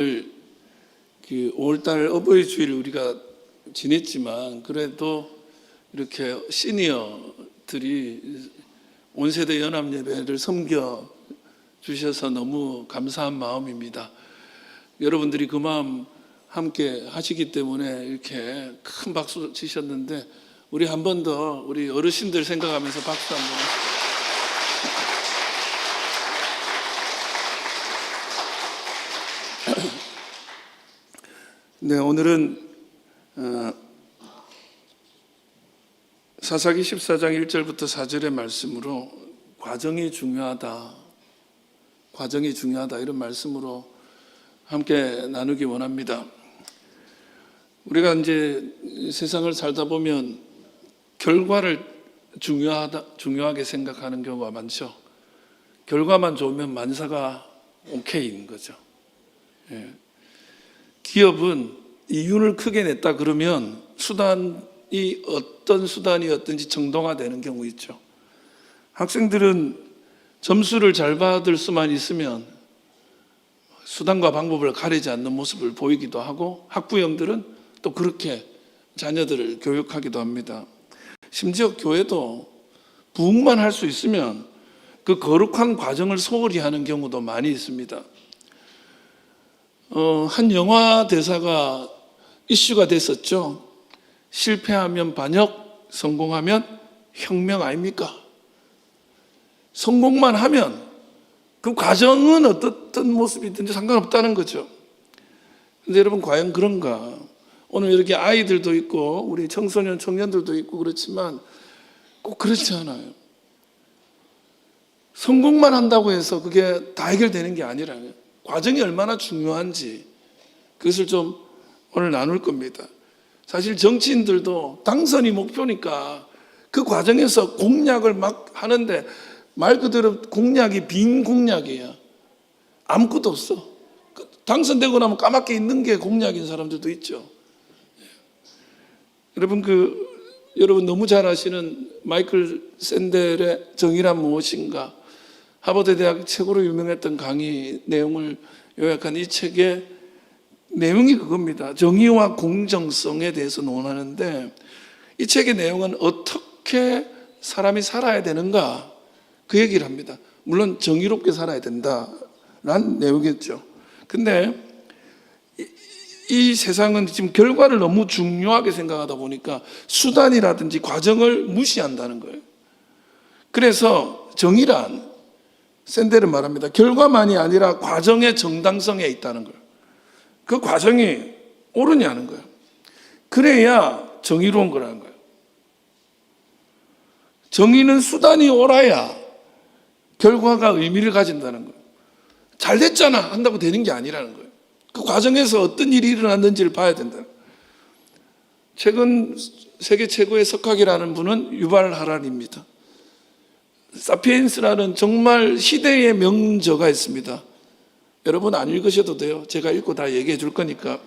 그 5월달 어버이 주일을 우리가 지냈지만 그래도 이렇게 시니어들이 온세대 연합 예배를 섬겨 주셔서 너무 감사한 마음입니다. 여러분들이 그 마음 함께 하시기 때문에 이렇게 큰 박수 치셨는데 우리 한 번 더 우리 어르신들 생각하면서 박수 한번. 네, 오늘은 사사기 14장 1절부터 4절의 말씀으로 과정이 중요하다 이런 말씀으로 함께 나누기 원합니다. 우리가 이제 세상을 살다 보면 결과를 중요하게 생각하는 경우가 많죠. 결과만 좋으면 만사가 오케이인 거죠. 예. 기업은 이윤을 크게 냈다 그러면 수단이 어떤 수단이었든지 정당화되는 경우 있죠. 학생들은 점수를 잘 받을 수만 있으면 수단과 방법을 가리지 않는 모습을 보이기도 하고 학부형들은 또 그렇게 자녀들을 교육하기도 합니다. 심지어 교회도 부흥만 할 수 있으면 그 거룩한 과정을 소홀히 하는 경우도 많이 있습니다. 한 영화 대사가 이슈가 됐었죠. 실패하면 반역, 성공하면 혁명 아닙니까? 성공만 하면 그 과정은 어떤 모습이든지 상관없다는 거죠. 근데 여러분 과연 그런가? 오늘 이렇게 아이들도 있고 우리 청소년, 청년들도 있고 그렇지만 꼭 그렇지 않아요. 성공만 한다고 해서 그게 다 해결되는 게 아니라요. 과정이 얼마나 중요한지 그것을 좀 오늘 나눌 겁니다. 사실 정치인들도 당선이 목표니까 그 과정에서 공약을 막 하는데 말 그대로 공약이 빈 공약이야. 아무것도 없어. 당선되고 나면 까맣게 있는 게 공약인 사람들도 있죠. 여러분 너무 잘 아시는 마이클 샌델의 정의란 무엇인가, 하버드 대학 최고로 유명했던 강의 내용을 요약한 이 책의 내용이 그겁니다. 정의와 공정성에 대해서 논하는데 이 책의 내용은 어떻게 사람이 살아야 되는가 그 얘기를 합니다. 물론 정의롭게 살아야 된다라는 내용이겠죠. 근데 이 세상은 지금 결과를 너무 중요하게 생각하다 보니까 수단이라든지 과정을 무시한다는 거예요. 그래서 정의란 샌델은 말합니다. 결과만이 아니라 과정의 정당성에 있다는 거예요. 그 과정이 옳으냐는 거예요. 그래야 정의로운 거라는 거예요. 정의는 수단이 옳아야 결과가 의미를 가진다는 거예요. 잘 됐잖아 한다고 되는 게 아니라는 거예요. 그 과정에서 어떤 일이 일어났는지를 봐야 된다. 최근 세계 최고의 석학이라는 분은 유발 하라리입니다. 사피엔스라는 정말 시대의 명저가 있습니다. 여러분 안 읽으셔도 돼요. 제가 읽고 다 얘기해 줄 거니까.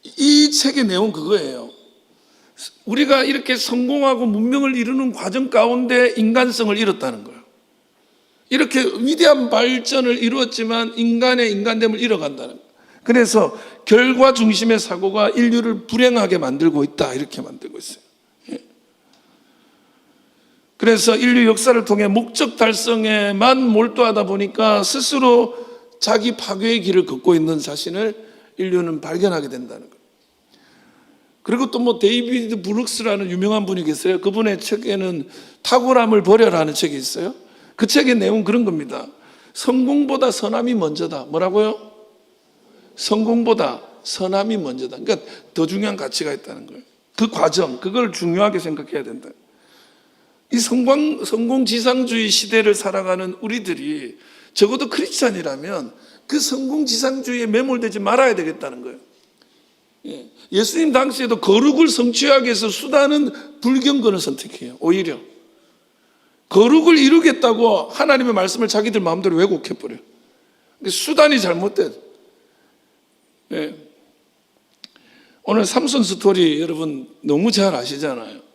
이 책의 내용 그거예요. 우리가 이렇게 성공하고 문명을 이루는 과정 가운데 인간성을 잃었다는 거예요. 이렇게 위대한 발전을 이루었지만 인간의 인간됨을 잃어간다는 거예요. 그래서 결과 중심의 사고가 인류를 불행하게 만들고 있다 이렇게 만들고 있어요. 그래서 인류 역사를 통해 목적 달성에만 몰두하다 보니까 스스로 자기 파괴의 길을 걷고 있는 자신을 인류는 발견하게 된다는 거예요. 그리고 또 데이비드 브룩스라는 유명한 분이 계세요. 그분의 책에는 탁월함을 버려라는 책이 있어요. 그 책의 내용은 그런 겁니다. 성공보다 선함이 먼저다. 뭐라고요? 성공보다 선함이 먼저다. 그러니까 더 중요한 가치가 있다는 거예요. 그 과정, 그걸 중요하게 생각해야 된다. 이 성공지상주의 시대를 살아가는 우리들이 적어도 크리스찬이라면 그 성공지상주의에 매몰되지 말아야 되겠다는 거예요. 예수님 당시에도 거룩을 성취하기 위해서 수단은 불경건을 선택해요. 오히려 거룩을 이루겠다고 하나님의 말씀을 자기들 마음대로 왜곡해버려요. 수단이 잘못된. 오늘 삼손 스토리 여러분 너무 잘 아시잖아요.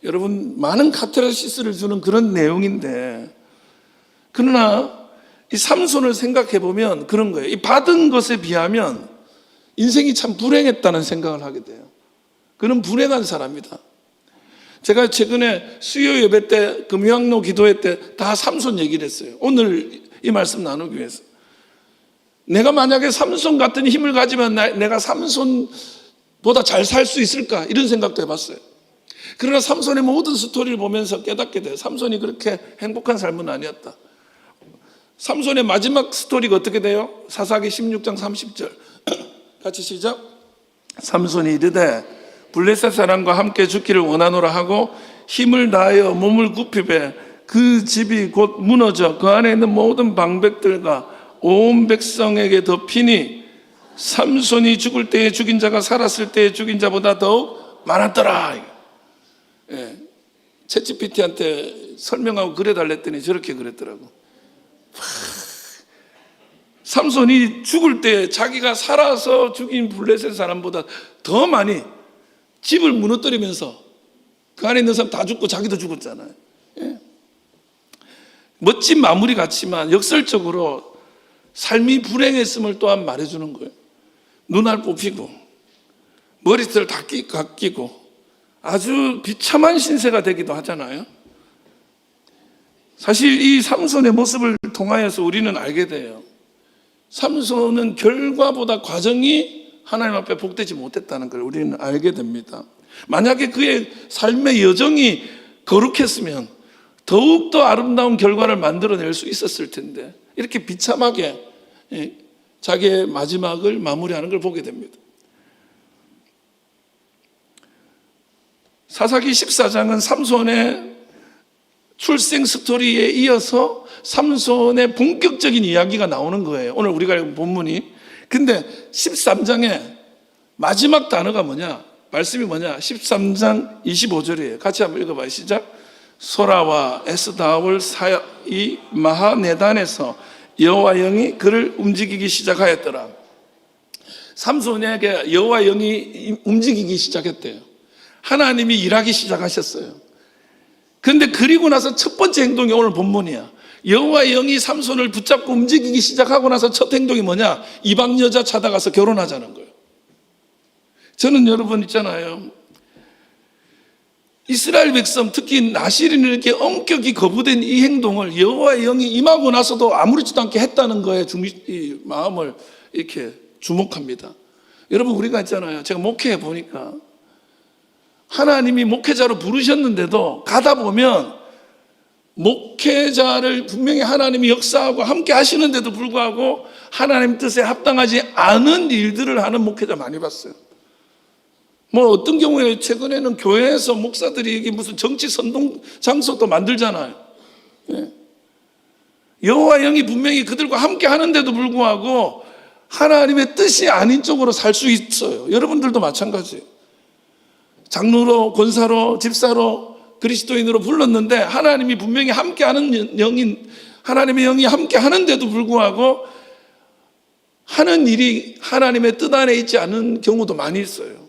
여러분 많은 카타르시스를 주는 그런 내용인데, 그러나 이 삼손을 생각해 보면 그런 거예요. 이 받은 것에 비하면 인생이 참 불행했다는 생각을 하게 돼요. 그는 불행한 사람이다. 제가 최근에 수요 예배 때, 금요학로 기도회 때 다 삼손 얘기를 했어요. 오늘 이 말씀 나누기 위해서. 내가 만약에 삼손 같은 힘을 가지면 내가 삼손보다 잘 살 수 있을까? 이런 생각도 해봤어요. 그러나 삼손의 모든 스토리를 보면서 깨닫게 돼요. 삼손이 그렇게 행복한 삶은 아니었다. 삼손의 마지막 스토리가 어떻게 돼요? 사사기 16장 30절 같이 시작. 삼손이 이르되 블레셋 사람과 함께 죽기를 원하노라 하고 힘을 다하여 몸을 굽히되 그 집이 곧 무너져 그 안에 있는 모든 방백들과 온 백성에게 덮이니 삼손이 죽을 때에 죽인 자가 살았을 때에 죽인 자보다 더욱 많았더라. 예. 챗GPT한테 설명하고 그래달랬더니 저렇게 그랬더라고. 삼손이 죽을 때 자기가 살아서 죽인 블레셋 사람보다 더 많이 집을 무너뜨리면서 그 안에 있는 사람 다 죽고 자기도 죽었잖아요. 예. 멋진 마무리 같지만 역설적으로 삶이 불행했음을 또한 말해주는 거예요. 눈알 뽑히고 머리털 다 깎이고 아주 비참한 신세가 되기도 하잖아요. 사실 이 삼손의 모습을 통하여서 우리는 알게 돼요. 삼손은 결과보다 과정이 하나님 앞에 복되지 못했다는 걸 우리는 알게 됩니다. 만약에 그의 삶의 여정이 거룩했으면 더욱더 아름다운 결과를 만들어낼 수 있었을 텐데 이렇게 비참하게 자기의 마지막을 마무리하는 걸 보게 됩니다. 사사기 14장은 삼손의 출생 스토리에 이어서 삼손의 본격적인 이야기가 나오는 거예요. 오늘 우리가 읽은 본문이. 근데 13장에 마지막 단어가 뭐냐? 말씀이 뭐냐? 13장 25절이에요. 같이 한번 읽어봐요. 시작. 소라와 에스다올 사이 마하네단에서 여호와 영이 그를 움직이기 시작하였더라. 삼손에게 여호와 영이 움직이기 시작했대요. 하나님이 일하기 시작하셨어요. 그런데 그리고 나서 첫 번째 행동이 오늘 본문이야. 여호와의 영이 삼손을 붙잡고 움직이기 시작하고 나서 첫 행동이 뭐냐? 이방 여자 찾아가서 결혼하자는 거예요. 저는 여러분 있잖아요. 이스라엘 백성 특히 나실인을 이렇게 엄격히 거부된 이 행동을 여호와의 영이 임하고 나서도 아무렇지도 않게 했다는 거에 마음을 이렇게 주목합니다. 여러분 우리가 있잖아요. 제가 목회해 보니까 하나님이 목회자로 부르셨는데도 가다 보면 목회자를 분명히 하나님이 역사하고 함께 하시는데도 불구하고 하나님 뜻에 합당하지 않은 일들을 하는 목회자 많이 봤어요. 뭐 어떤 경우에 최근에는 교회에서 목사들이 이게 무슨 정치 선동 장소도 만들잖아요. 예. 여호와 영이 분명히 그들과 함께 하는데도 불구하고 하나님의 뜻이 아닌 쪽으로 살 수 있어요. 여러분들도 마찬가지예요. 장로로, 권사로, 집사로, 그리스도인으로 불렀는데 하나님이 분명히 함께하는 영인 하나님의 영이 함께하는데도 불구하고 하는 일이 하나님의 뜻 안에 있지 않은 경우도 많이 있어요.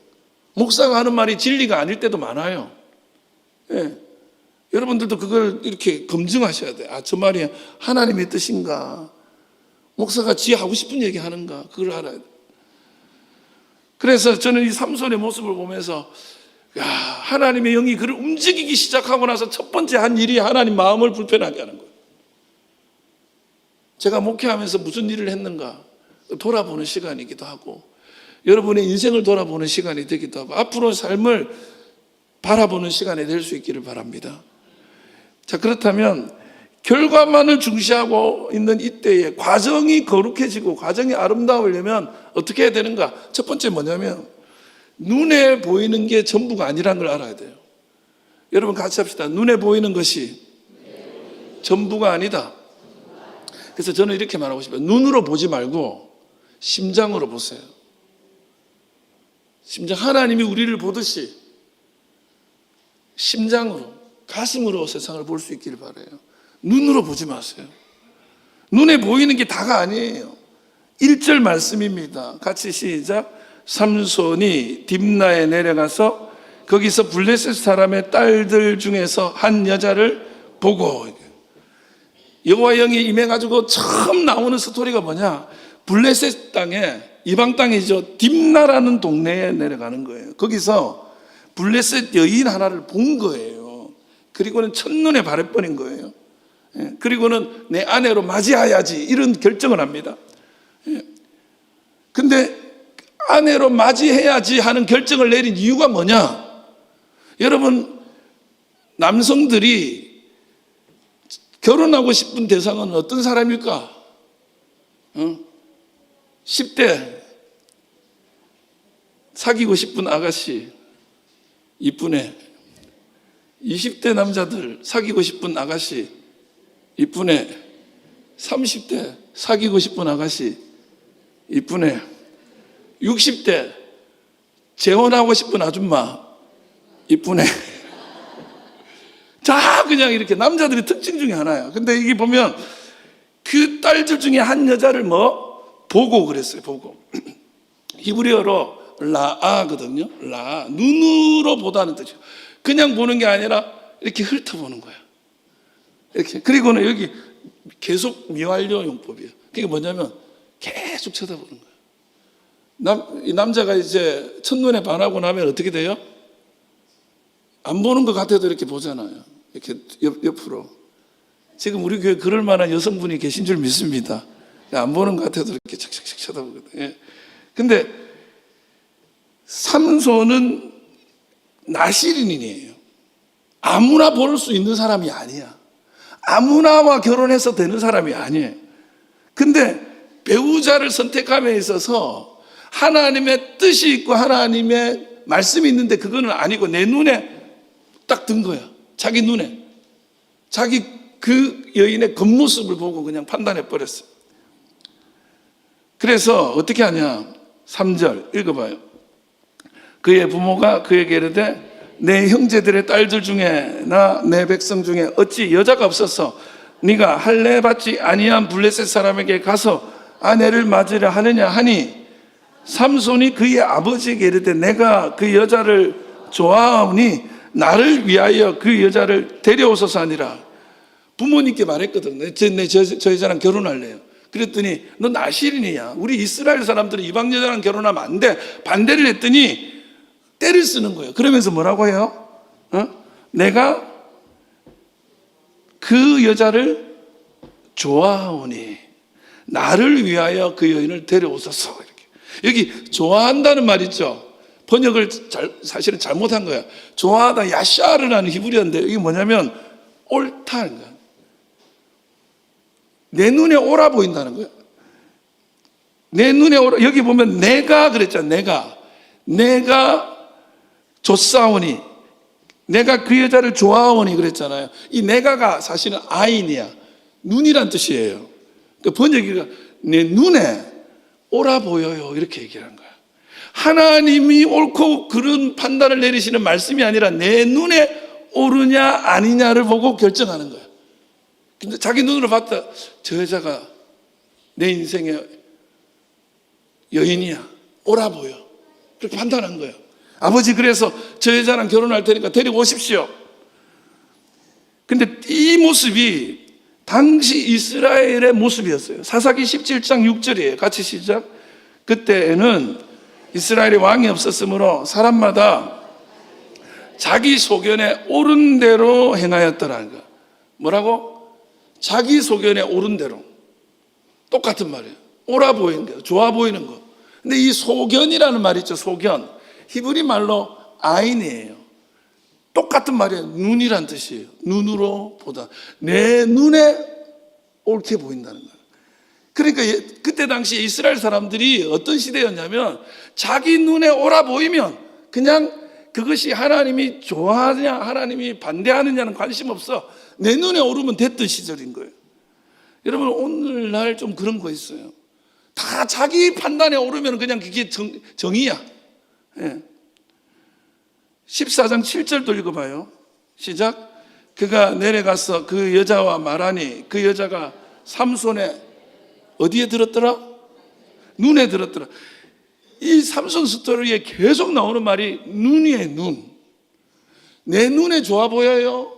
목사가 하는 말이 진리가 아닐 때도 많아요. 예. 여러분들도 그걸 이렇게 검증하셔야 돼요. 아, 저 말이 하나님의 뜻인가? 목사가 지 하고 싶은 얘기 하는가? 그걸 알아야 돼요. 그래서 저는 이 삼손의 모습을 보면서 야, 하나님의 영이 그를 움직이기 시작하고 나서 첫 번째 한 일이 하나님 마음을 불편하게 하는 거예요. 제가 목회하면서 무슨 일을 했는가 돌아보는 시간이기도 하고 여러분의 인생을 돌아보는 시간이 되기도 하고 앞으로 삶을 바라보는 시간이 될 수 있기를 바랍니다. 자, 그렇다면 결과만을 중시하고 있는 이때에 과정이 거룩해지고 과정이 아름다우려면 어떻게 해야 되는가? 첫 번째 뭐냐면 눈에 보이는 게 전부가 아니라는 걸 알아야 돼요. 여러분 같이 합시다. 눈에 보이는 것이 전부가 아니다. 그래서 저는 이렇게 말하고 싶어요. 눈으로 보지 말고 심장으로 보세요. 심장, 하나님이 우리를 보듯이 심장으로, 가슴으로 세상을 볼 수 있기를 바라요. 눈으로 보지 마세요. 눈에 보이는 게 다가 아니에요. 1절 말씀입니다. 같이 시작. 삼손이 딥나에 내려가서 거기서 블레셋 사람의 딸들 중에서 한 여자를 보고 여호와 영이 임해가지고 처음 나오는 스토리가 뭐냐? 블레셋 땅에, 이방 땅이죠, 딥나라는 동네에 내려가는 거예요. 거기서 블레셋 여인 하나를 본 거예요. 그리고는 첫눈에 반해버린 거예요. 그리고는 내 아내로 맞이해야지 이런 결정을 합니다. 근데 아내로 맞이해야지 하는 결정을 내린 이유가 뭐냐? 여러분, 남성들이 결혼하고 싶은 대상은 어떤 사람일까? 10대 사귀고 싶은 아가씨, 이쁘네. 20대 남자들 사귀고 싶은 아가씨, 이쁘네. 30대 사귀고 싶은 아가씨, 이쁘네. 60대 재혼하고 싶은 아줌마, 이쁘네. 자, 그냥 이렇게 남자들의 특징 중에 하나야. 근데 이게 보면 그 딸들 중에 한 여자를 보고 그랬어요. 보고. 히브리어로 라아거든요. 라, 눈으로 보다는 뜻이에요. 그냥 보는 게 아니라 이렇게 훑어보는 거야. 이렇게. 그리고는 여기 계속 미완료 용법이에요. 그게 뭐냐면 계속 쳐다보는 거예요. 이 남자가 이제 첫눈에 반하고 나면 어떻게 돼요? 안 보는 것 같아도 이렇게 보잖아요. 이렇게 옆으로. 지금 우리 교회 그럴 만한 여성분이 계신 줄 믿습니다. 안 보는 것 같아도 이렇게 착착착 쳐다보거든요. 근데 삼손은 나시린이에요. 아무나 볼 수 있는 사람이 아니야. 아무나와 결혼해서 되는 사람이 아니에요. 근데 배우자를 선택함에 있어서 하나님의 뜻이 있고 하나님의 말씀이 있는데 그거는 아니고 내 눈에 딱 든 거야. 자기 눈에. 자기 그 여인의 겉모습을 보고 그냥 판단해 버렸어. 그래서 어떻게 하냐? 3절 읽어봐요. 그의 부모가 그에게 이르되 내 형제들의 딸들 중에나 내 백성 중에 어찌 여자가 없어서 네가 할례 받지 아니한 블레셋 사람에게 가서 아내를 맞으려 하느냐 하니 삼손이 그의 아버지에게 이르되 내가 그 여자를 좋아하오니 나를 위하여 그 여자를 데려오소서 하니라. 부모님께 말했거든. 저 여자랑 결혼할래요. 그랬더니 너 나시린이야. 우리 이스라엘 사람들은 이방 여자랑 결혼하면 안 돼. 반대를 했더니 때를 쓰는 거예요. 그러면서 뭐라고 해요? 내가 그 여자를 좋아하오니 나를 위하여 그 여인을 데려오소서. 이렇게. 여기 좋아한다는 말 있죠. 번역을 사실은 잘못한 거야. 좋아하다 야샤르라는 히브리어인데 이게 뭐냐면 옳다는 거야. 내 눈에 옳아 보인다는 거야. 내 눈에 옳아. 여기 보면 내가 그랬잖아. 내가 좋사오니 내가 그 여자를 좋아하오니 그랬잖아요. 이 내가가 사실은 아인이야. 눈이란 뜻이에요. 그러니까 번역이가 내 눈에 옳아 보여요. 이렇게 얘기하는 거야. 하나님이 옳고 그런 판단을 내리시는 말씀이 아니라 내 눈에 옳으냐 아니냐를 보고 결정하는 거야. 근데 자기 눈으로 봤다. 저 여자가 내 인생의 여인이야. 옳아 보여. 그렇게 판단한 거예요. 아버지 그래서 저 여자랑 결혼할 테니까 데리고 오십시오. 근데 이 모습이 당시 이스라엘의 모습이었어요. 사사기 17장 6절이에요. 같이 시작. 그때에는 이스라엘에 왕이 없었으므로 사람마다 자기 소견에 옳은 대로 행하였더라는 거야. 뭐라고? 자기 소견에 옳은 대로. 똑같은 말이에요. 옳아 보이는 거, 좋아 보이는 거. 근데 이 소견이라는 말 있죠. 소견. 히브리 말로 아인이에요. 똑같은 말이에요. 눈이란 뜻이에요. 눈으로 보다. 내 눈에 옳게 보인다는 거예요. 그러니까 그때 당시 이스라엘 사람들이 어떤 시대였냐면 자기 눈에 옳아 보이면 그냥 그것이 하나님이 좋아하느냐 하나님이 반대하느냐는 관심 없어. 내 눈에 오르면 됐던 시절인 거예요. 여러분 오늘날 좀 그런 거 있어요. 다 자기 판단에 오르면 그냥 그게 정의야. 예. 14장 7절도 읽어봐요. 시작. 그가 내려가서 그 여자와 말하니 그 여자가 삼손의 어디에 들었더라? 눈에 들었더라. 이 삼손 스토리에 계속 나오는 말이 눈이에요. 눈. 내 눈에 좋아 보여요?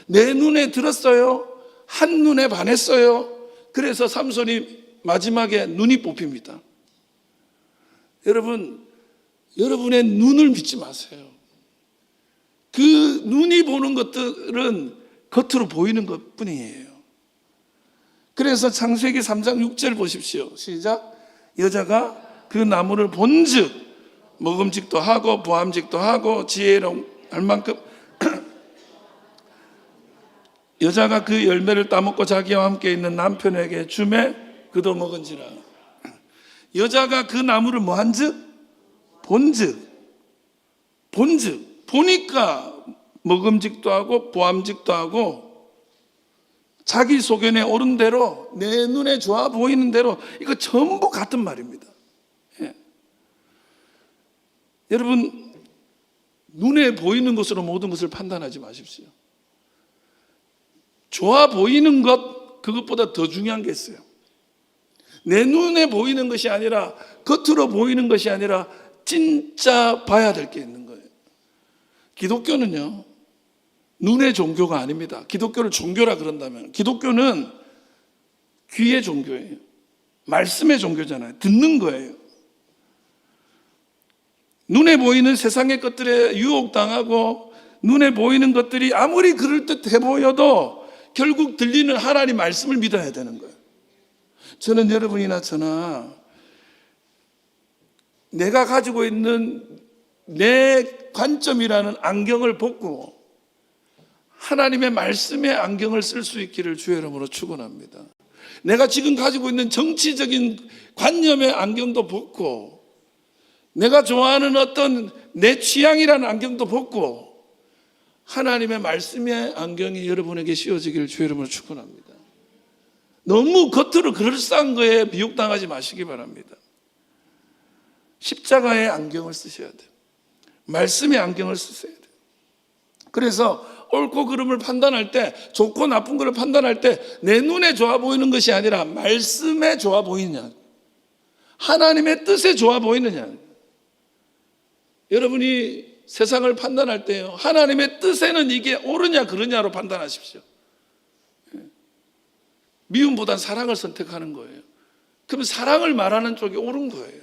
내 눈에 들었어요? 한눈에 반했어요. 그래서 삼손이 마지막에 눈이 뽑힙니다. 여러분, 여러분의 눈을 믿지 마세요. 그 눈이 보는 것들은 겉으로 보이는 것 뿐이에요. 그래서 창세기 3장 6절 보십시오. 시작. 여자가 그 나무를 본즉 먹음직도 하고 보암직도 하고 지혜로 할 만큼 여자가 그 열매를 따먹고 자기와 함께 있는 남편에게 주매 그도 먹은지라. 여자가 그 나무를 뭐한즉? 본즉 보니까 먹음직도 하고 보암직도 하고 자기 소견에 옳은 대로 내 눈에 좋아 보이는 대로 이거 전부 같은 말입니다. 예. 여러분, 눈에 보이는 것으로 모든 것을 판단하지 마십시오. 좋아 보이는 것, 그것보다 더 중요한 게 있어요. 내 눈에 보이는 것이 아니라, 겉으로 보이는 것이 아니라 진짜 봐야 될 게 있는 거예요. 기독교는요, 눈의 종교가 아닙니다. 기독교를 종교라 그런다면, 기독교는 귀의 종교예요. 말씀의 종교잖아요. 듣는 거예요. 눈에 보이는 세상의 것들에 유혹당하고 눈에 보이는 것들이 아무리 그럴듯해 보여도 결국 들리는 하나님 말씀을 믿어야 되는 거예요. 저는 여러분이나 저나 내가 가지고 있는 내 관점이라는 안경을 벗고 하나님의 말씀의 안경을 쓸 수 있기를 주의 이름으로 축원합니다. 내가 지금 가지고 있는 정치적인 관념의 안경도 벗고 내가 좋아하는 어떤 내 취향이라는 안경도 벗고 하나님의 말씀의 안경이 여러분에게 씌워지기를 주의 이름으로 축원합니다. 너무 겉으로 그럴싸한 거에 미혹당하지 마시기 바랍니다. 십자가의 안경을 쓰셔야 돼요. 말씀의 안경을 쓰셔야 돼요. 그래서 옳고 그름을 판단할 때, 좋고 나쁜 것을 판단할 때 내 눈에 좋아 보이는 것이 아니라 말씀에 좋아 보이느냐, 하나님의 뜻에 좋아 보이느냐. 여러분이 세상을 판단할 때요, 하나님의 뜻에는 이게 옳으냐 그르냐로 판단하십시오. 미움보단 사랑을 선택하는 거예요. 그럼 사랑을 말하는 쪽이 옳은 거예요.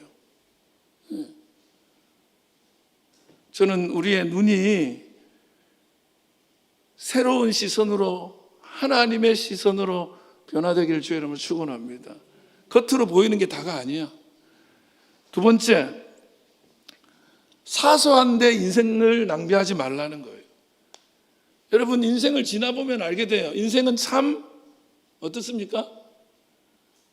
저는 우리의 눈이 새로운 시선으로, 하나님의 시선으로 변화되기를 주의 이름으로 축원합니다. 겉으로 보이는 게 다가 아니야. 두 번째, 사소한데 인생을 낭비하지 말라는 거예요. 여러분, 인생을 지나보면 알게 돼요. 인생은 참 어떻습니까?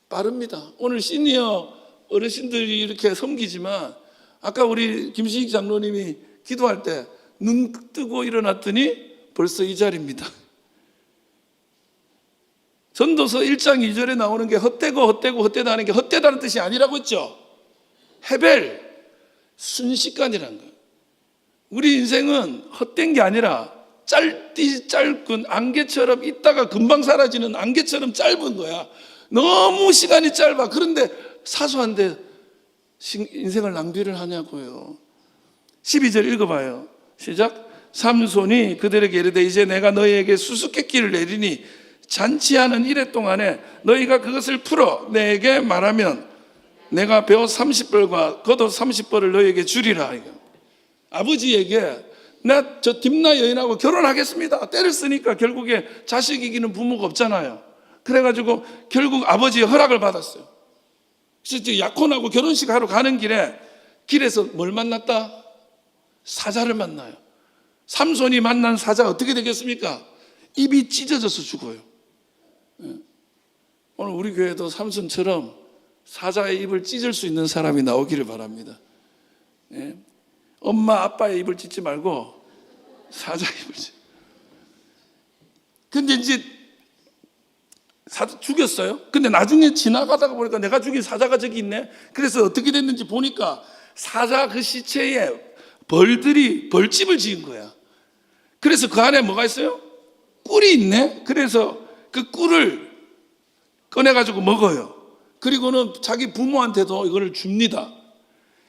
빠릅니다. 오늘 시니어 어르신들이 이렇게 섬기지만 아까 우리 김신익 장로님이 기도할 때 눈 뜨고 일어났더니 벌써 이 자리입니다. 전도서 1장 2절에 나오는 게 헛되다는 게 헛되다는 뜻이 아니라고 했죠. 헤벨, 순식간이라는 거예요. 우리 인생은 헛된 게 아니라 짧은 안개처럼 있다가 금방 사라지는 안개처럼 짧은 거야. 너무 시간이 짧아. 그런데 사소한데 인생을 낭비를 하냐고요. 12절 읽어봐요. 시작. 삼손이 그들에게 이르되 이제 내가 너희에게 수수께끼를 내리니 잔치하는 이래 동안에 너희가 그것을 풀어 내게 말하면 내가 벼 30벌과 겉옷 30벌을 너희에게 주리라. 아버지에게 나 저 딥나 여인하고 결혼하겠습니다. 때를 쓰니까 결국에 자식 이기는 부모가 없잖아요. 그래가지고 결국 아버지의 허락을 받았어요. 그래서 약혼하고 결혼식 하러 가는 길에서 뭘 만났다? 사자를 만나요. 삼손이 만난 사자 어떻게 되겠습니까? 입이 찢어져서 죽어요. 오늘 우리 교회도 삼손처럼 사자의 입을 찢을 수 있는 사람이 나오기를 바랍니다. 엄마 아빠의 입을 찢지 말고 사자의 입을 찢. 근데 이제 사자 죽였어요. 근데 나중에 지나가다가 보니까 내가 죽인 사자가 저기 있네. 그래서 어떻게 됐는지 보니까 사자 그 시체에 벌들이 벌집을 지은 거야. 그래서 그 안에 뭐가 있어요? 꿀이 있네. 그래서 그 꿀을 꺼내가지고 먹어요. 그리고는 자기 부모한테도 이거를 줍니다.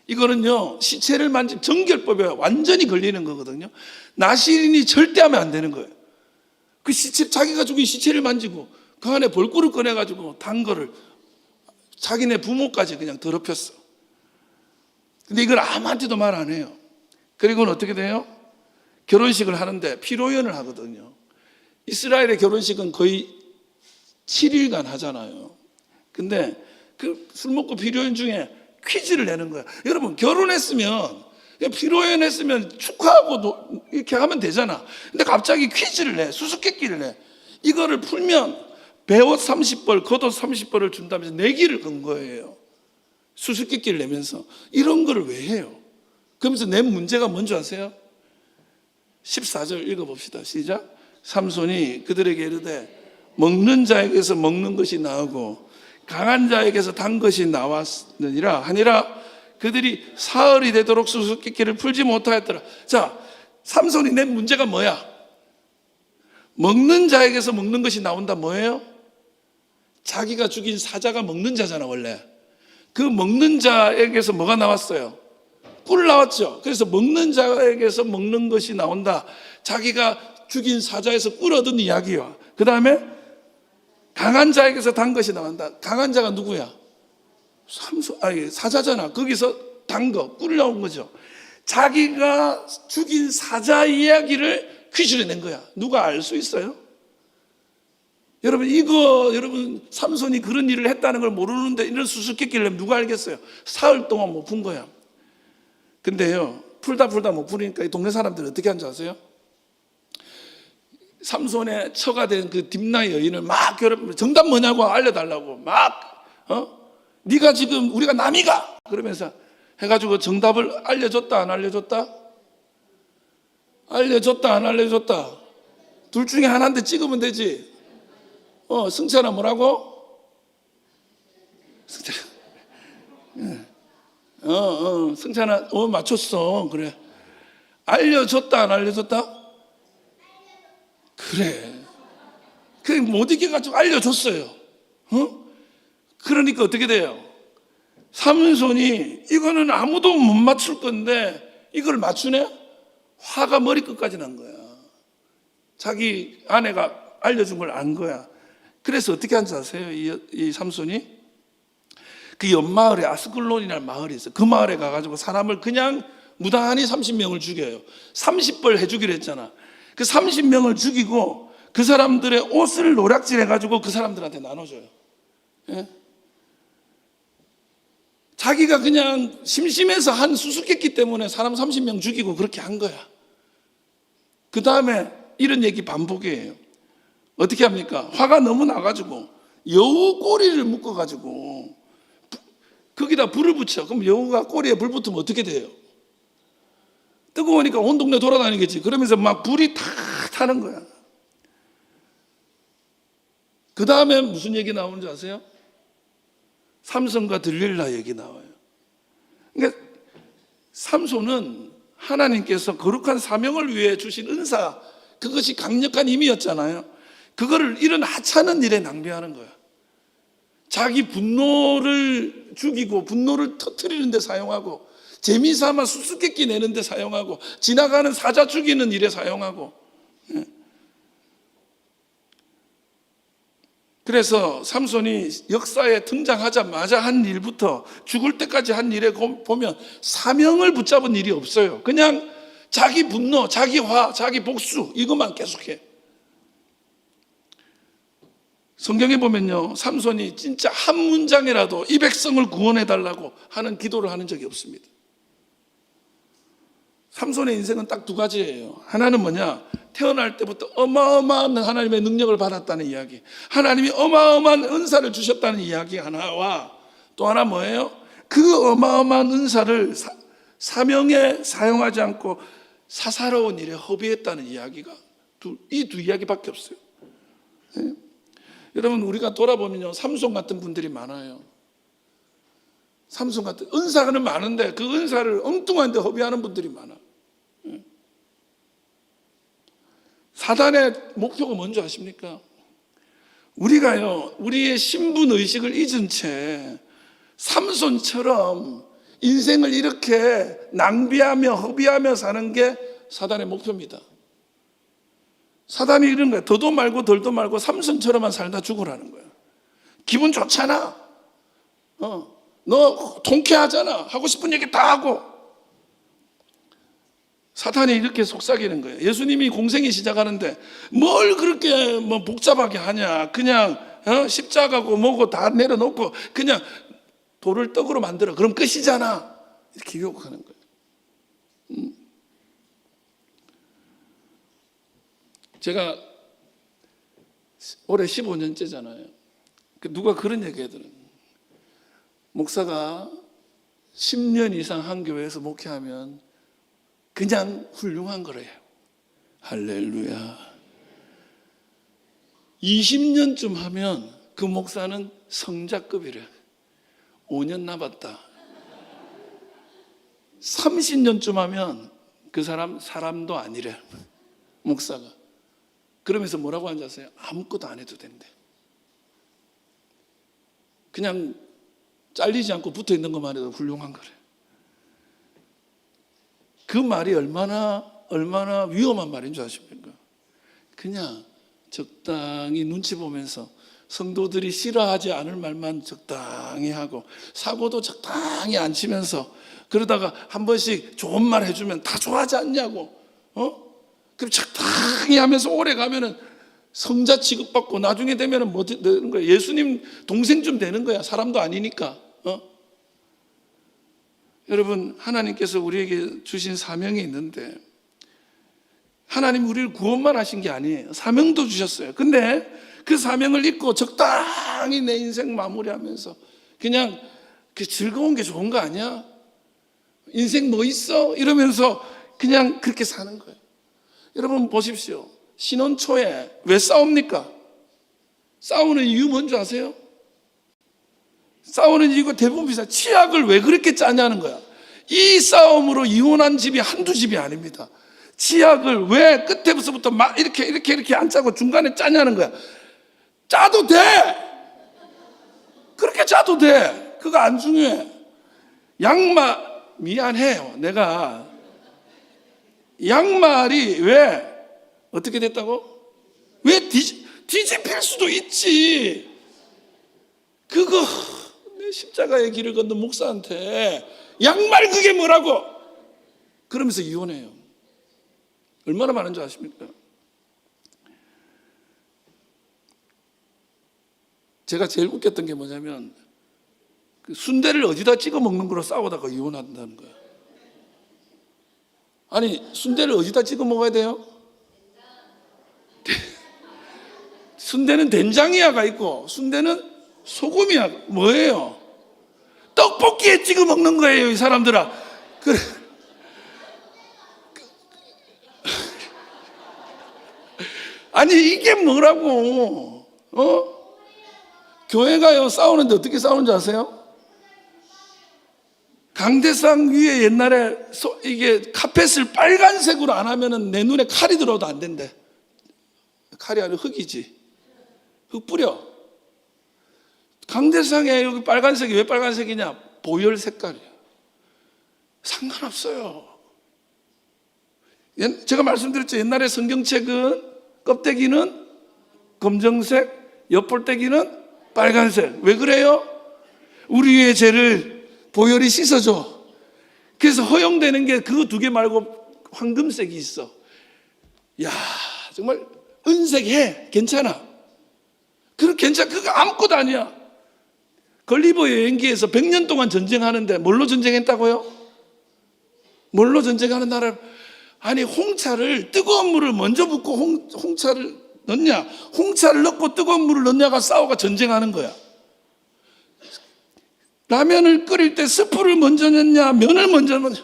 이거는요, 시체를 만진 정결법에 완전히 걸리는 거거든요. 나시린이 절대 하면 안 되는 거예요. 그 시체, 자기가 죽인 시체를 만지고 그 안에 벌꿀을 꺼내가지고 단 거를 자기네 부모까지 그냥 더럽혔어. 근데 이걸 아무한테도 말 안 해요. 그리고는 어떻게 돼요? 결혼식을 하는데 피로연을 하거든요. 이스라엘의 결혼식은 거의 7일간 하잖아요. 근데 그 술 먹고 피로연 중에 퀴즈를 내는 거야. 여러분, 결혼했으면 피로연 했으면 축하하고 이렇게 하면 되잖아. 근데 갑자기 퀴즈를 내, 수수께끼를 내. 이거를 풀면 배옷 30벌, 겉옷 30벌을 준다면서 내기를 건 거예요. 수수께끼를 내면서. 이런 거를 왜 해요? 그러면서 낸 문제가 뭔지 아세요? 14절 읽어봅시다. 시작. 삼손이 그들에게 이르되 먹는 자에게서 먹는 것이 나오고 강한 자에게서 단 것이 나왔느니라 하니라. 그들이 사흘이 되도록 수수께끼를 풀지 못하였더라. 자, 삼손이 낸 문제가 뭐야? 먹는 자에게서 먹는 것이 나온다. 뭐예요? 자기가 죽인 사자가 먹는 자잖아, 원래. 그 먹는 자에게서 뭐가 나왔어요? 꿀 나왔죠. 그래서 먹는 자에게서 먹는 것이 나온다. 자기가 죽인 사자에서 꿀 얻은 이야기와 그 다음에 강한 자에게서 단 것이 나온다. 강한 자가 누구야? 사자잖아. 거기서 단 거, 꿀 나온 거죠. 자기가 죽인 사자 이야기를 퀴즈를 낸 거야. 누가 알 수 있어요? 여러분, 삼손이 그런 일을 했다는 걸 모르는데 이런 수수께끼를 내면 누가 알겠어요? 사흘 동안 못 푼 거야. 근데요, 풀다 못 푸니까 이 동네 사람들은 어떻게 하는지 아세요? 삼손의 처가 된 그 딥나의 여인을 막 정답 뭐냐고 알려달라고 네가 지금 우리가 남이가 그러면서 해가지고 정답을 알려줬다 안 알려줬다? 알려줬다 안 알려줬다? 둘 중에 하나인데 찍으면 되지. 승찬아 뭐라고? 승찬아 맞췄어. 그래. 알려줬다 안 알려줬다? 그래. 그게 못 이겨가지고 알려줬어요. 그러니까 어떻게 돼요? 삼손이 이거는 아무도 못 맞출 건데 이걸 맞추네? 화가 머리끝까지 난 거야. 자기 아내가 알려준 걸 안 거야. 그래서 어떻게 한지 아세요? 이 삼손이? 그 옆마을에 아스글론이라는 마을이 있어요. 그 마을에 가가지고 사람을 그냥 무단히 30명을 죽여요. 30벌 해주기로 했잖아. 그 30명을 죽이고 그 사람들의 옷을 노략질 해가지고 그 사람들한테 나눠줘요. 예? 자기가 그냥 심심해서 한 수수께끼 때문에 사람 30명 죽이고 그렇게 한 거야. 그 다음에 이런 얘기 반복이에요. 어떻게 합니까? 화가 너무 나가지고 여우 꼬리를 묶어가지고 거기다 불을 붙여. 그럼 여우가 꼬리에 불 붙으면 어떻게 돼요? 뜨거우니까 온 동네 돌아다니겠지. 그러면서 막 불이 다 타는 거야. 그 다음에 무슨 얘기 나오는지 아세요? 삼손과 들릴라 얘기 나와요. 그러니까 삼손은 하나님께서 거룩한 사명을 위해 주신 은사, 그것이 강력한 힘이었잖아요. 그거를 이런 하찮은 일에 낭비하는 거야. 자기 분노를 죽이고 분노를 터뜨리는 데 사용하고 재미삼아 수수께끼 내는 데 사용하고 지나가는 사자 죽이는 일에 사용하고. 그래서 삼손이 역사에 등장하자마자 한 일부터 죽을 때까지 한 일에 보면 사명을 붙잡은 일이 없어요. 그냥 자기 분노, 자기 화, 자기 복수 이것만 계속해. 성경에 보면요, 삼손이 진짜 한 문장이라도 이 백성을 구원해달라고 하는 기도를 하는 적이 없습니다. 삼손의 인생은 딱 두 가지예요. 하나는 뭐냐? 태어날 때부터 어마어마한 하나님의 능력을 받았다는 이야기, 하나님이 어마어마한 은사를 주셨다는 이야기 하나와 또 하나 뭐예요? 그 어마어마한 은사를 사명에 사용하지 않고 사사로운 일에 허비했다는 이야기가 이 두 이야기밖에 없어요. 네? 여러분, 우리가 돌아보면요, 삼손 같은 분들이 많아요. 삼손 같은 은사는 많은데 그 은사를 엉뚱한 데 허비하는 분들이 많아. 사단의 목표가 뭔지 아십니까? 우리가요, 우리의 신분 의식을 잊은 채 삼손처럼 인생을 이렇게 낭비하며 허비하며 사는 게 사단의 목표입니다. 사단이 이런 거야. 더도 말고 덜도 말고 삼손처럼만 살다 죽으라는 거야. 기분 좋잖아. 너 통쾌하잖아. 하고 싶은 얘기 다 하고. 사탄이 이렇게 속삭이는 거예요. 예수님이 공생이 시작하는데 뭘 그렇게 뭐 복잡하게 하냐. 그냥 십자가고 뭐고 다 내려놓고 그냥 돌을 떡으로 만들어. 그럼 끝이잖아. 이렇게 유혹하는 거예요. 제가 올해 15년째잖아요. 누가 그런 얘기 하더라고요. 목사가 10년 이상 한 교회에서 목회하면 그냥 훌륭한 거래요. 할렐루야. 20년쯤 하면 그 목사는 성자급이래. 5년 남았다. 30년쯤 하면 그 사람도 아니래. 목사가. 그러면서 뭐라고 앉았어요? 아무것도 안 해도 된대. 그냥 잘리지 않고 붙어 있는 것만 해도 훌륭한 거래. 그 말이 얼마나 위험한 말인 줄 아십니까? 그냥 적당히 눈치 보면서 성도들이 싫어하지 않을 말만 적당히 하고 사고도 적당히 안 치면서 그러다가 한 번씩 좋은 말 해주면 다 좋아하지 않냐고. 그럼 적당히 하면서 오래 가면은 성자 취급받고 나중에 되면은 뭐 되는 거야? 예수님 동생쯤 되는 거야. 사람도 아니니까. 여러분, 하나님께서 우리에게 주신 사명이 있는데 하나님 우리를 구원만 하신 게 아니에요. 사명도 주셨어요. 근데 그 사명을 잊고 적당히 내 인생 마무리하면서 그냥 그 즐거운 게 좋은 거 아니야? 인생 뭐 있어? 이러면서 그냥 그렇게 사는 거예요. 여러분 보십시오. 신혼 초에 왜 싸웁니까? 싸우는 이유 뭔지 아세요? 싸우는 이유가 대부분 비슷해요. 치약을 왜 그렇게 짜냐는 거야. 이 싸움으로 이혼한 집이 한두 집이 아닙니다. 치약을 왜 끝에부터 막 이렇게 안 짜고 중간에 짜냐는 거야. 짜도 돼! 그렇게 짜도 돼. 그거 안 중요해. 미안해요. 내가 양말이 왜 어떻게 됐다고? 왜 뒤집힐 수도 있지. 그거 내 십자가의 길을 걷는 목사한테 양말 그게 뭐라고? 그러면서 이혼해요. 얼마나 많은 줄 아십니까? 제가 제일 웃겼던 게 뭐냐면 그 순대를 어디다 찍어 먹는 거로 싸우다가 이혼한다는 거야. 아니 순대를 어디다 찍어 먹어야 돼요? 순대는 된장이야가 있고 순대는 소금이야. 뭐예요? 떡볶이에 찍어 먹는 거예요, 이 사람들아. 그래. 아니 이게 뭐라고? 교회가요 싸우는데 어떻게 싸우는지 아세요? 강대상 위에 옛날에 이게 카펫을 빨간색으로 안 하면은 내 눈에 칼이 들어도 안 된대. 칼이 아니라 흙이지. 흙 뿌려. 강대상에 여기 빨간색이 왜 빨간색이냐? 보혈 색깔이야. 상관없어요. 제가 말씀드렸죠. 옛날에 성경책은 껍데기는 검정색, 옆볼때기는 빨간색. 왜 그래요? 우리의 죄를 보혈이 씻어줘. 그래서 허용되는 게 그 두 개 말고 황금색이 있어. 야, 정말 은색해. 괜찮아. 그거 괜찮아. 그거 아무것도 아니야. 걸리버 여행기에서 100년 동안 전쟁하는데 뭘로 전쟁했다고요? 뭘로 전쟁하는 나라를? 아니 홍차를 뜨거운 물을 먼저 붓고 홍차를 넣냐? 홍차를 넣고 뜨거운 물을 넣냐가 싸우가 전쟁하는 거야. 라면을 끓일 때 스프를 먼저 넣냐? 면을 먼저 넣냐?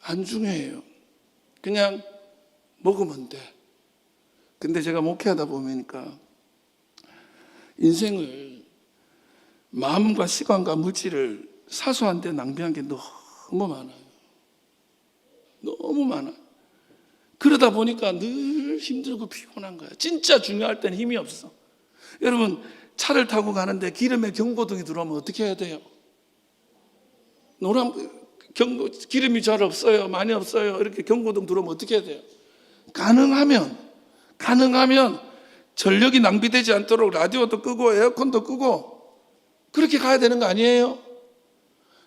안 중요해요. 그냥 먹으면 돼. 근데 제가 목회하다 보니까 인생을 마음과 시간과 물질을 사소한 데 낭비한 게 너무 많아요. 너무 많아요. 그러다 보니까 늘 힘들고 피곤한 거야. 진짜 중요할 땐 힘이 없어. 여러분 차를 타고 가는데 기름에 경고등이 들어오면 어떻게 해야 돼요? 기름이 잘 없어요. 많이 없어요. 이렇게 경고등 들어오면 어떻게 해야 돼요? 가능하면 전력이 낭비되지 않도록 라디오도 끄고 에어컨도 끄고 그렇게 가야 되는 거 아니에요?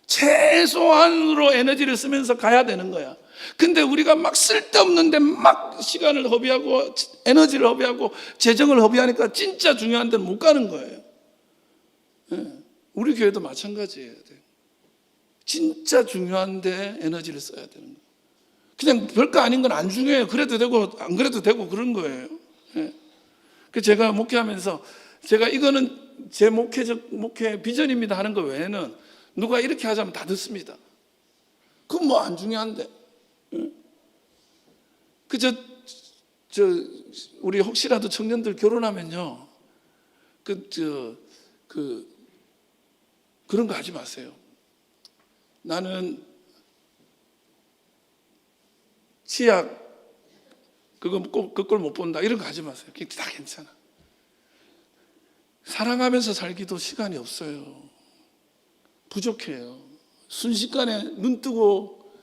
최소한으로 에너지를 쓰면서 가야 되는 거야. 근데 우리가 막 쓸데없는데 막 시간을 허비하고 에너지를 허비하고 재정을 허비하니까 진짜 중요한 데는 못 가는 거예요. 우리 교회도 마찬가지예요. 진짜 중요한 데 에너지를 써야 되는 거예요. 그냥 별거 아닌 건 안 중요해요. 그래도 되고 안 그래도 되고 그런 거예요. 그래서 제가 목회하면서 제가 이거는 제 목회 비전입니다 하는 거 외에는 누가 이렇게 하자면 다 듣습니다. 그건 뭐 안 중요한데. 우리 혹시라도 청년들 결혼하면요. 그런 거 하지 마세요. 나는 치약 그걸 못 본다 이런 거 하지 마세요. 다 괜찮아. 사랑하면서 살기도 시간이 없어요. 부족해요. 순식간에 눈 뜨고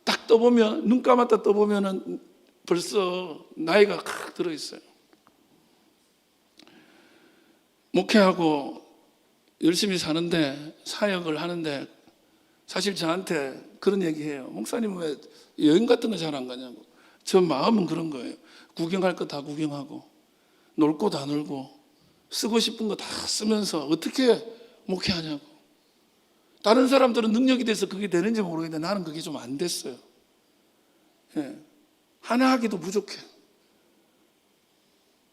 딱 떠보면 눈 감았다 떠보면은 벌써 나이가 칵 들어있어요. 목회하고 열심히 사는데 사역을 하는데 사실 저한테 그런 얘기해요. 목사님 왜 여행 같은 거 잘 안 가냐고. 저 마음은 그런 거예요. 구경할 거 다 구경하고 놀 거 다 놀고 쓰고 싶은 거 다 쓰면서 어떻게 목회하냐고. 다른 사람들은 능력이 돼서 그게 되는지 모르겠는데 나는 그게 좀 안 됐어요. 하나 하기도 부족해.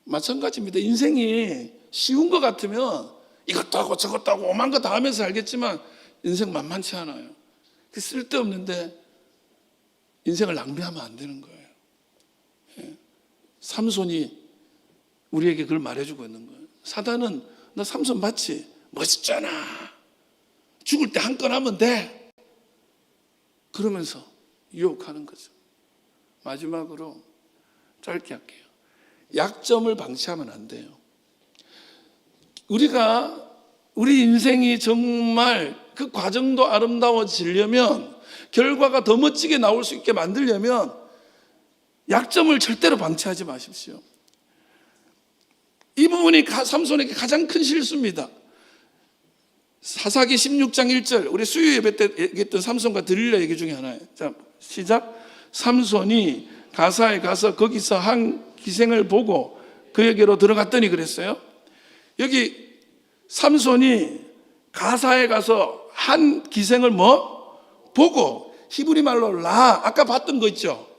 마찬가지입니다. 인생이 쉬운 것 같으면 이것도 하고 저것도 하고 오만 거 다 하면서 살겠지만 인생 만만치 않아요. 쓸데없는데 인생을 낭비하면 안 되는 거예요. 삼손이 우리에게 그걸 말해주고 있는 거예요. 사단은 너 삼손 봤지? 멋있잖아. 죽을 때 한 건 하면 돼. 그러면서 유혹하는 거죠. 마지막으로 짧게 할게요. 약점을 방치하면 안 돼요. 우리 인생이 정말 그 과정도 아름다워지려면 결과가 더 멋지게 나올 수 있게 만들려면 약점을 절대로 방치하지 마십시오. 이 부분이 삼손에게 가장 큰 실수입니다. 사사기 16장 1절 우리 수요 예배 때 얘기했던 삼손과 들릴라 얘기 중에 하나예요. 자, 시작. 삼손이 가사에 가서 거기서 한 기생을 보고 그에게로 들어갔더니 그랬어요. 여기 삼손이 가사에 가서 한 기생을 보고 히브리 말로 아까 봤던 거 있죠.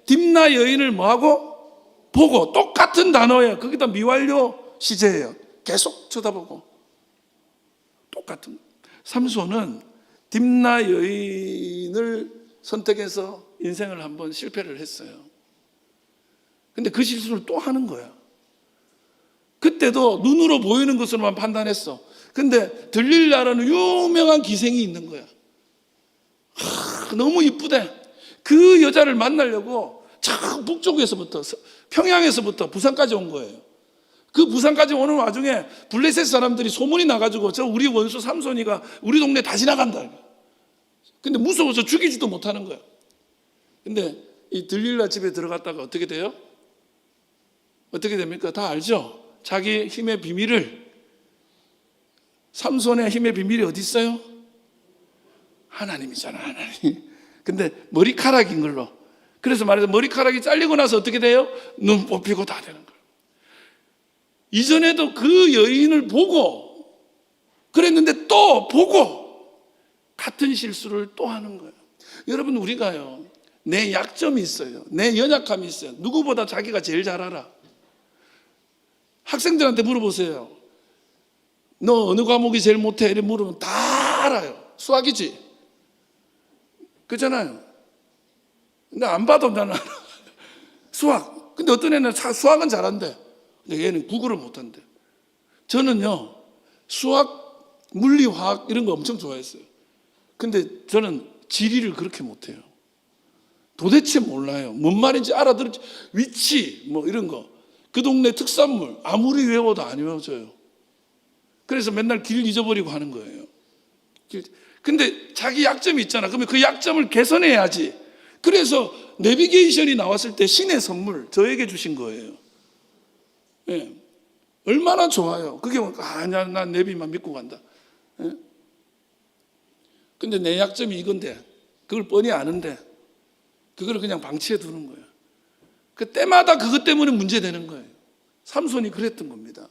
딥나 여인을 보고 똑같은 단어예요. 거기다 미완료 시제예요. 계속 쳐다보고 똑같은. 삼손은 딥나 여인을 선택해서 인생을 한번 실패를 했어요. 근데 그 실수를 또 하는 거야. 그때도 눈으로 보이는 것으로만 판단했어. 근데 들릴라라는 유명한 기생이 있는 거야. 너무 이쁘대. 그 여자를 만나려고 저 북쪽에서부터 평양에서부터 부산까지 온 거예요. 그 부산까지 오는 와중에 블레셋 사람들이 소문이 나가지고 저 우리 원수 삼손이가 우리 동네 다시 나간다. 근데 무서워서 죽이지도 못하는 거야. 근데 이 들릴라 집에 들어갔다가 어떻게 돼요? 어떻게 됩니까? 다 알죠? 자기 힘의 비밀을. 삼손의 힘의 비밀이 어디 있어요? 하나님이잖아, 하나님. 근데 머리카락인 걸로. 그래서 말해서 머리카락이 잘리고 나서 어떻게 돼요? 눈 뽑히고 다 되는 거예요. 이전에도 그 여인을 보고 그랬는데 또 보고 같은 실수를 또 하는 거예요. 여러분, 우리가요, 내 약점이 있어요. 내 연약함이 있어요. 누구보다 자기가 제일 잘 알아. 학생들한테 물어보세요. 너 어느 과목이 제일 못해? 이렇게 물으면 다 알아요. 수학이지? 그렇잖아요. 근데 안 봐도 나는 알아. 수학. 근데 어떤 애는 수학은 잘한대. 근데 얘는 국어를 못한대. 저는요, 수학, 물리, 화학 이런 거 엄청 좋아했어요. 근데 저는 지리를 그렇게 못해요. 도대체 몰라요. 뭔 말인지 알아들을지, 위치 뭐 이런 거. 그 동네 특산물 아무리 외워도 안 외워져요. 그래서 맨날 길 잊어버리고 하는 거예요. 근데 자기 약점이 있잖아. 그러면 그 약점을 개선해야지. 그래서 내비게이션이 나왔을 때 신의 선물 저에게 주신 거예요. 예. 얼마나 좋아요. 그게 난 내비만 믿고 간다. 예? 근데 내 약점이 이건데 그걸 뻔히 아는데 그걸 그냥 방치해 두는 거예요. 그 때마다 그것 때문에 문제되는 거예요. 삼손이 그랬던 겁니다.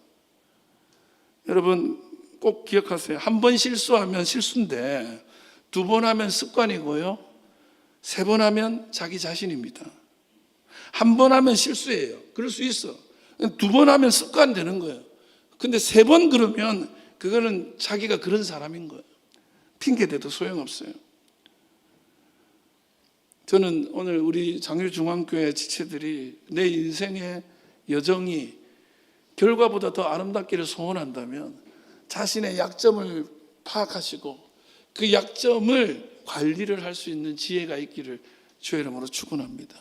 여러분 꼭 기억하세요. 한 번 실수하면 실수인데 두 번 하면 습관이고요. 세 번 하면 자기 자신입니다. 한 번 하면 실수예요. 그럴 수 있어. 두 번 하면 습관 되는 거예요. 근데 세 번 그러면 그거는 자기가 그런 사람인 거예요. 핑계대도 소용없어요. 저는 오늘 우리 장유중앙교회 지체들이 내 인생의 여정이 결과보다 더 아름답기를 소원한다면 자신의 약점을 파악하시고 그 약점을 관리를 할 수 있는 지혜가 있기를 주의 이름으로 축원합니다.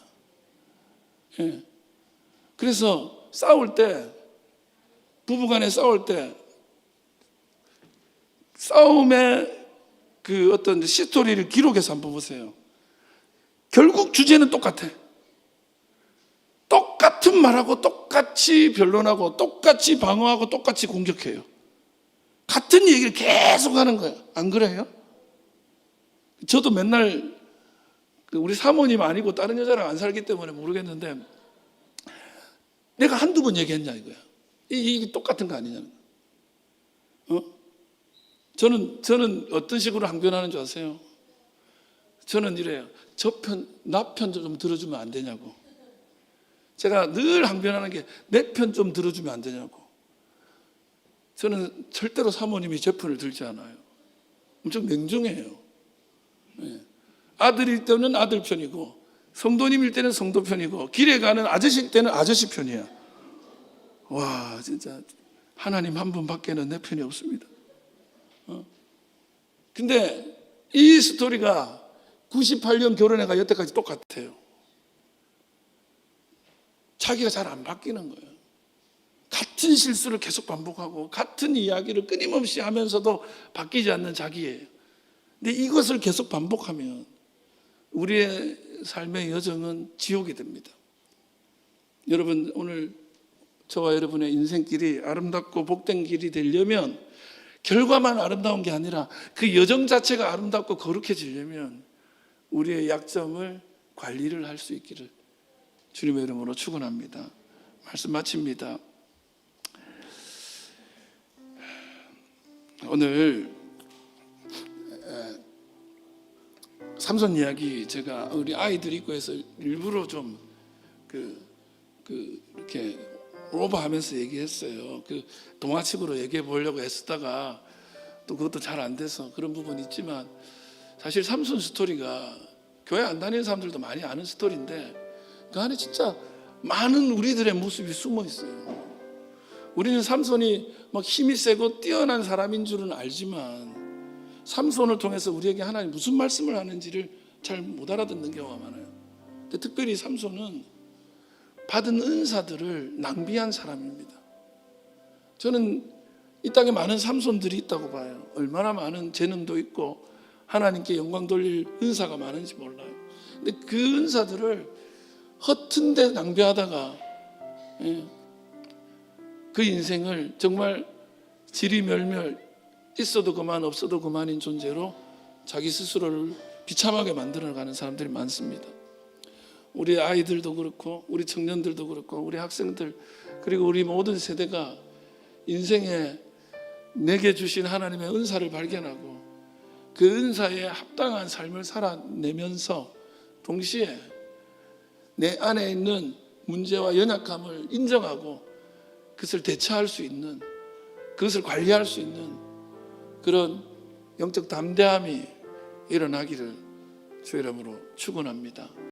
예. 그래서 싸울 때, 부부간에 싸울 때 싸움의 그 어떤 스토리를 기록해서 한번 보세요. 결국 주제는 똑같아. 똑같은 말하고 똑같이 변론하고 똑같이 방어하고 똑같이 공격해요. 같은 얘기를 계속 하는 거예요. 안 그래요? 저도 맨날 우리 사모님 아니고 다른 여자랑 안 살기 때문에 모르겠는데 내가 한두 번 얘기했냐 이거야. 이게 똑같은 거 아니냐는 거야. 저는 어떤 식으로 항변하는 줄 아세요? 저는 이래요. 나 편 좀 들어주면 안 되냐고. 제가 늘 항변하는 게 내 편 좀 들어주면 안 되냐고. 저는 절대로 사모님이 제 편을 들지 않아요. 엄청 냉정해요. 네. 아들일 때는 아들 편이고 성도님일 때는 성도 편이고 길에 가는 아저씨일 때는 아저씨 편이야. 와 진짜 하나님 한 분밖에는 내 편이 없습니다. 근데 이 스토리가 98년 결혼해가 여태까지 똑같아요. 자기가 잘 안 바뀌는 거예요. 같은 실수를 계속 반복하고 같은 이야기를 끊임없이 하면서도 바뀌지 않는 자기예요. 근데 이것을 계속 반복하면 우리의 삶의 여정은 지옥이 됩니다. 여러분 오늘 저와 여러분의 인생길이 아름답고 복된 길이 되려면 결과만 아름다운 게 아니라 그 여정 자체가 아름답고 거룩해지려면 우리의 약점을 관리를 할 수 있기를 주님의 이름으로 축원합니다. 말씀 마칩니다. 오늘 삼손 이야기 제가 우리 아이들이 있고 해서 일부러 좀 이렇게 오버하면서 얘기했어요. 그 동화책으로 얘기해 보려고 애쓰다가 또 그것도 잘 안 돼서 그런 부분이 있지만 사실 삼손 스토리가 교회 안 다니는 사람들도 많이 아는 스토리인데 그 안에 진짜 많은 우리들의 모습이 숨어 있어요. 우리는 삼손이 막 힘이 세고 뛰어난 사람인 줄은 알지만 삼손을 통해서 우리에게 하나님 무슨 말씀을 하는지를 잘 못 알아듣는 경우가 많아요. 근데 특별히 삼손은 받은 은사들을 낭비한 사람입니다. 저는 이 땅에 많은 삼손들이 있다고 봐요. 얼마나 많은 재능도 있고 하나님께 영광 돌릴 은사가 많은지 몰라요. 근데 그 은사들을 허튼 데 낭비하다가 그 인생을 정말 지리멸멸 있어도 그만 없어도 그만인 존재로 자기 스스로를 비참하게 만들어가는 사람들이 많습니다. 우리 아이들도 그렇고 우리 청년들도 그렇고 우리 학생들 그리고 우리 모든 세대가 인생에 내게 주신 하나님의 은사를 발견하고 그 은사에 합당한 삶을 살아내면서 동시에 내 안에 있는 문제와 연약함을 인정하고 그것을 대처할 수 있는 그것을 관리할 수 있는 그런 영적 담대함이 일어나기를 주의 이름으로 축원합니다.